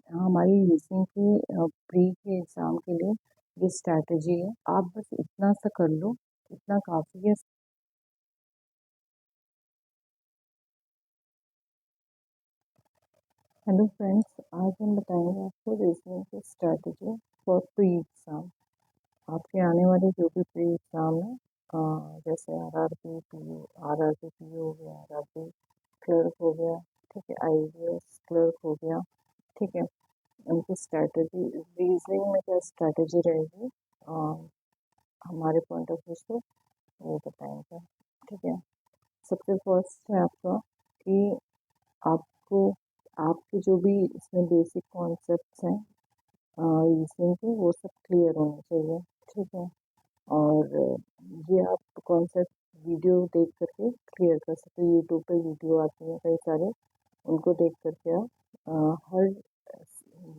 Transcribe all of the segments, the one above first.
हमारी रीजनिंग के प्री के एग्ज़ाम के लिए ये स्ट्रैटेजी है। आप बस इतना सा कर लो, इतना काफ़ी है। हेलो फ्रेंड्स, आज हम बताएंगे आपको रीजनिंग की स्ट्रैटेजी फॉर प्री एग्ज़ाम। आपके आने वाले जो भी प्री एग्ज़ाम है, जैसे आरआरबी पीओ, आरआरबी पीओ हो गया, आरआरबी क्लर्क हो गया, ठीक है, आईएएस क्लर्क हो गया, ठीक है। उनकी स्ट्रैटेजी रीजनिंग में क्या स्ट्रैटेजी रहेगी हमारे पॉइंट ऑफ व्यू से वो बताएंगे, ठीक है। सबसे फर्स्ट है आपका कि आपको आपके जो भी इसमें बेसिक कॉन्सेप्ट्स हैं रीजनिंग के, वो सब क्लियर होने चाहिए, ठीक है। और ये आप कॉन्सेप्ट वीडियो देख करके क्लियर कर सकते हो। यूट्यूब पे वीडियो आती है कई सारे, उनको देख करके आप हर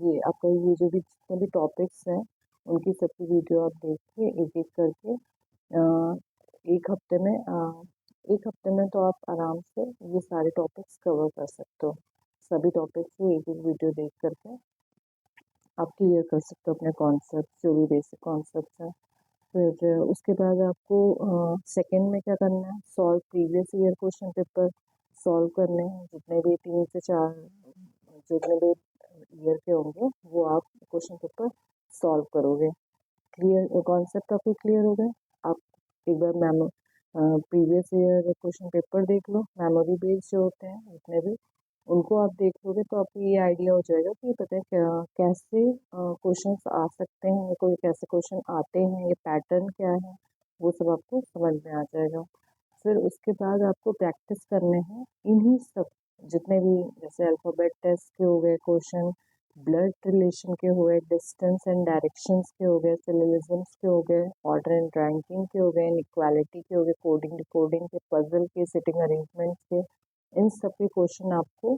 ये आपका ये जो भी जितने भी टॉपिक्स हैं उनकी सबकी वीडियो आप देख के एक एक करके अ, एक हफ्ते में एक हफ्ते में तो आप आराम से ये सारे टॉपिक्स कवर कर सकते हो। सभी टॉपिक्स को एक एक वीडियो देख करके आप क्लियर कर सकते हो अपने कॉन्सेप्ट, जो भी बेसिक कॉन्सेप्ट हैं। फिर उसके बाद आपको सेकंड में क्या करना है, solve previous year question paper solve करने हैं। जितने भी 3 से 4 जितने भी ईयर के होंगे वो आप क्वेश्चन पेपर सॉल्व करोगे। क्लियर कॉन्सेप्ट आपके क्लियर हो गए। आप एक बार प्रीवियस ईयर क्वेश्चन पेपर देख लो, मेमोरी बेस्ड जो होते हैं जितने भी, उनको आप देख लोगे तो आपको ये आइडिया हो जाएगा कि पता है क्या कैसे क्वेश्चंस आ सकते हैं, या कोई कैसे क्वेश्चन आते हैं, ये पैटर्न क्या है, वो सब आपको समझ में आ जाएगा। फिर उसके बाद आपको प्रैक्टिस करने हैं इन्हीं सब जितने भी, जैसे अल्फ़ाबेट टेस्ट के हो गए क्वेश्चन, ब्लड रिलेशन के हो गए, डिस्टेंस एंड डायरेक्शंस के हो गए, सिलोजिज्म्स के हो गए, ऑर्डर एंड रैंकिंग के हो गए, इक्वालिटी के हो गए, कोडिंग डिकोडिंग के, पजल के, सिटिंग अरेंजमेंट्स के, इन सब के क्वेश्चन आपको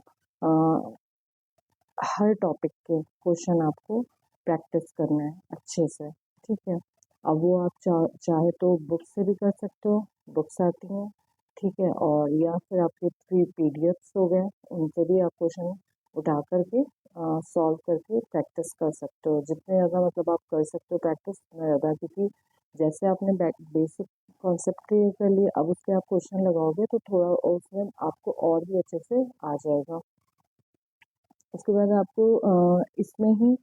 हर टॉपिक के क्वेश्चन आपको प्रैक्टिस करना है अच्छे से, ठीक है। अब वो आप चाहे तो बुक से भी कर सकते हो, बुक्स आती हैं, ठीक है। और या फिर आपके फ्री पीडीएफ्स हो गए, उनसे भी आप क्वेश्चन उठा करके सॉल्व करके प्रैक्टिस कर सकते हो। जितने ज़्यादा मतलब आप कर सकते हो प्रैक्टिस उतना ज़्यादा, क्योंकि जैसे आपने बेसिक कॉन्सेप्ट क्लियर कर लिए, अब उसके आप क्वेश्चन लगाओगे तो थोड़ा और उसमें आपको और भी अच्छे से आ जाएगा। उसके बाद आपको इसमें ही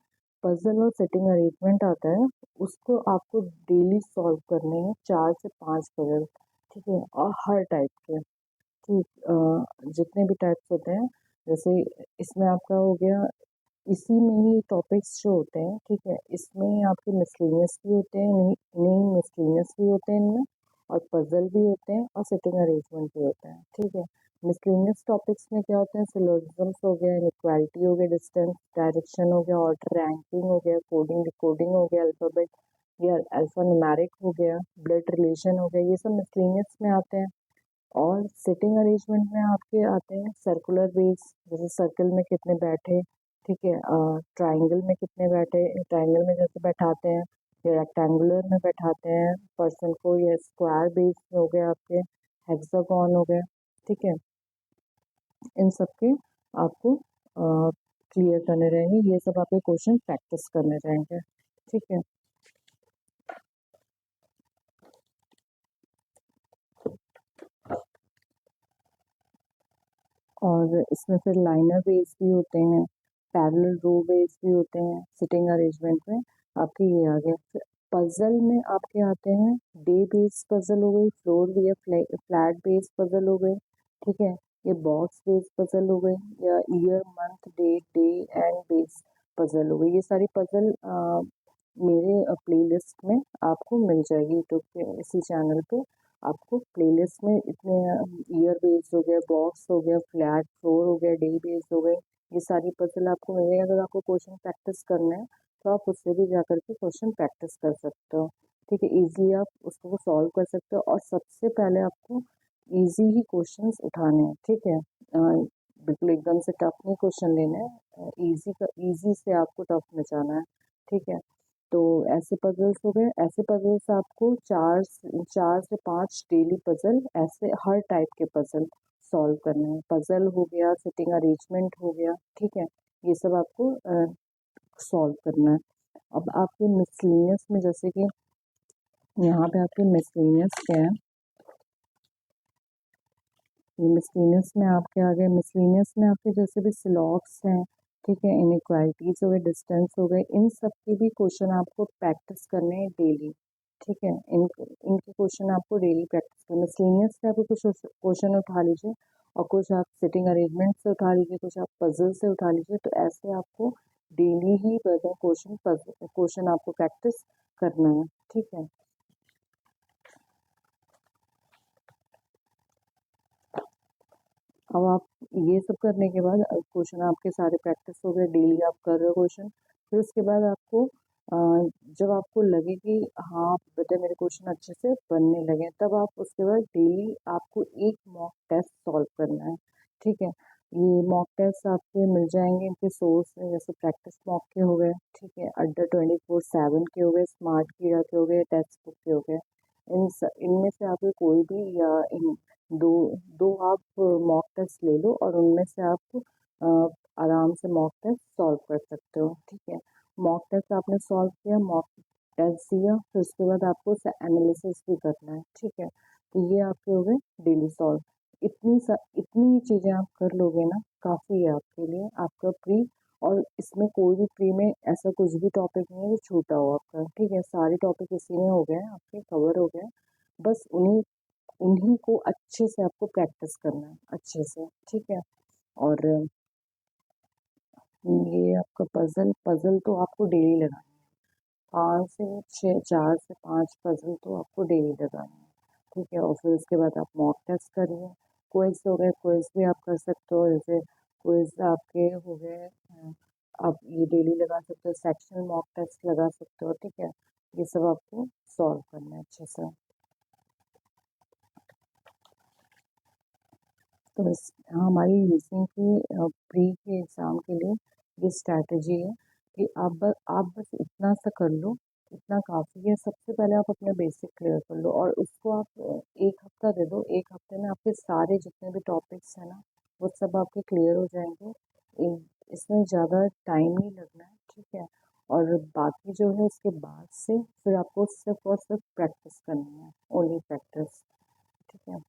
पजल और सेटिंग अरेंजमेंट आता है, उसको आपको डेली सॉल्व करने हैं 4 से 5 पजल, ठीक है। और हर टाइप के, ठीक, जितने भी टाइप्स होते हैं, जैसे इसमें आपका हो गया, इसी में ही टॉपिक्स जो होते हैं, ठीक है, इसमें आपके मिसलेनियस भी होते हैं, नहीं नहीं मिसलेनियस भी होते हैं इनमें, और पजल भी होते हैं, और सिटिंग अरेंजमेंट भी होते हैं, ठीक है। मिसलेनियस टॉपिक्स में क्या होते हैं, सिलोजिज्म्स हो गया, इनइक्वालिटी हो गया, डिस्टेंस डायरेक्शन हो गया, ऑर्डर रैंकिंग हो गया, कोडिंग डिकोडिंग हो गया, अल्फाबेट या अल्फा न्यूमेरिक हो गया, ब्लड रिलेशन हो गया, ये सब मिसलेनियस में आते हैं। और सिटिंग अरेंजमेंट में आपके आते हैं सर्कुलर बेस, जैसे सर्कल में कितने बैठे, ठीक है, ट्राइंगल में कितने बैठे, ट्राइंगल में जैसे बैठाते हैं, या रेक्टेंगुलर में बैठाते हैं पर्सन को, या स्क्वायर बेस हो गए आपके, हेक्सागोन हो गए, ठीक है। इन सब के आपको क्लियर करने रहेंगे, ये सब आपके क्वेश्चन प्रैक्टिस करने रहेंगे, ठीक है। और इसमें फिर लाइनर बेस भी होते हैं, पैरेलल रो बेस भी होते हैं। सिटिंग अरेंजमेंट में आपके ये आ गया। फिर पजल में आपके आते हैं डे बेस पजल हो गई, फ्लोर या फ्लैट बेस पजल हो गई, ठीक है, ये बॉक्स बेस पजल हो गई, या year month date day and base puzzle हो गई। ये सारी पजल मेरे प्लेलिस्ट में आपको मिल जाएगी यूट्यूब पे, इसी चैनल पे आपको प्लेलिस्ट में इतने ईयर बेस्ड हो गया, बॉक्स हो गया, फ्लैट फ्लोर हो गया, डे बेस्ड हो गए, ये सारी पजल आपको मिलेगी। अगर आपको क्वेश्चन प्रैक्टिस करना है तो आप उससे भी जा करके क्वेश्चन प्रैक्टिस कर सकते हो, ठीक है। इजीली आप उसको सॉल्व कर सकते हो, और सबसे पहले आपको इजी ही क्वेश्चंस उठाने हैं, ठीक है। बिल्कुल एकदम से टफ नहीं क्वेश्चन लेने हैं, इजी का इजी से आपको टफ में जाना है, ठीक है। तो ऐसे पजल्स हो गए, ऐसे पजल्स आपको 4 से 5 डेली पजल, ऐसे हर टाइप के पजल सॉल्व करने हैं। पजल हो गया, सिटिंग अरेंजमेंट हो गया, ठीक है, ये सब आपको सॉल्व करना है। अब आपके मिसलेनियस में जैसे कि यहाँ पे आपके मिसलेनियस क्या है, मिसलेनियस में आपके आ गए, मिसलेनियस में आपके जैसे भी स्लॉक्स हैं, ठीक है, इनइक्वालिटीज हो गए, डिस्टेंस हो गए, इन सब के भी क्वेश्चन आपको प्रैक्टिस करने हैं डेली, ठीक है, इनके क्वेश्चन आपको डेली प्रैक्टिस करना है। मिसलेनियस से आपको कुछ क्वेश्चन उठा लीजिए और कुछ आप सिटिंग अरेंजमेंट से उठा लीजिए, कुछ आप पजल से उठा लीजिए, तो ऐसे आपको डेली ही क्वेश्चन आपको प्रैक्टिस करना है, ठीक है। अब आप ये सब करने के बाद क्वेश्चन आपके सारे प्रैक्टिस हो गए, डेली आप कर रहे हो क्वेश्चन, फिर उसके बाद आपको जब आपको लगे कि हाँ बेटा मेरे क्वेश्चन अच्छे से बनने लगे, तब आप उसके बाद डेली आपको एक मॉक टेस्ट सॉल्व करना है, ठीक है। ये मॉक टेस्ट आपके मिल जाएंगे इनके सोर्स में, जैसे प्रैक्टिस मॉक के हो गए, ठीक है, अड्डा 24/7 के हो गए, स्मार्ट कीड़ा के हो गए, टेक्स्ट बुक के हो गए। इनमें से आपको कोई भी या इन दो दो आप मॉक टेस्ट ले लो और उनमें से आप आराम से मॉक टेस्ट सॉल्व कर सकते हो, ठीक है। मॉक टेस्ट आपने सॉल्व किया, मॉक टेस्ट दिया, फिर उसके बाद आपको उसे एनालिसिस भी करना है, ठीक है। तो ये आपके हो गए डेली सॉल्व। इतनी चीज़ें आप कर लोगे ना, काफ़ी है आपके लिए, आपका प्री। और इसमें कोई भी प्री में ऐसा कुछ भी टॉपिक नहीं है जो छूटा हो आपका, ठीक है, सारे टॉपिक इसी में हो गए हैं, आपके कवर हो गए हैं। बस उन्हीं उन्हीं को अच्छे से आपको प्रैक्टिस करना है, अच्छे से, ठीक है। और ये आपका पजल पजल तो आपको डेली लगाना है, 5 से 6, 4 से 5 पजल तो आपको डेली लगाना है, ठीक है। और फिर उसके बाद आप मॉक टेस्ट करिए, क्विज हो गए, क्विज भी आप कर सकते हो, जैसे क्विज आपके हो गए, आप ये डेली लगा सकते हो, सेक्शन मॉक टेस्ट लगा सकते हो, ठीक है। ये सब आपको सॉल्व करना है अच्छे से। तो हमारी रीजनिंग की प्री के एग्ज़ाम के लिए ये स्ट्रैटेजी है कि आप बस इतना सा कर लो, इतना काफ़ी है। सबसे पहले आप अपना बेसिक क्लियर कर लो और उसको आप 1 हफ्ता दे दो, 1 हफ्ते में आपके सारे जितने भी टॉपिक्स हैं ना, वो सब आपके क्लियर हो जाएंगे। इसमें ज़्यादा टाइम नहीं लगना है, ठीक है। और बाकी जो है उसके बाद से फिर आपको सिर्फ और सिर्फ प्रैक्टिस करनी है, ओनली प्रैक्टिस, ठीक है।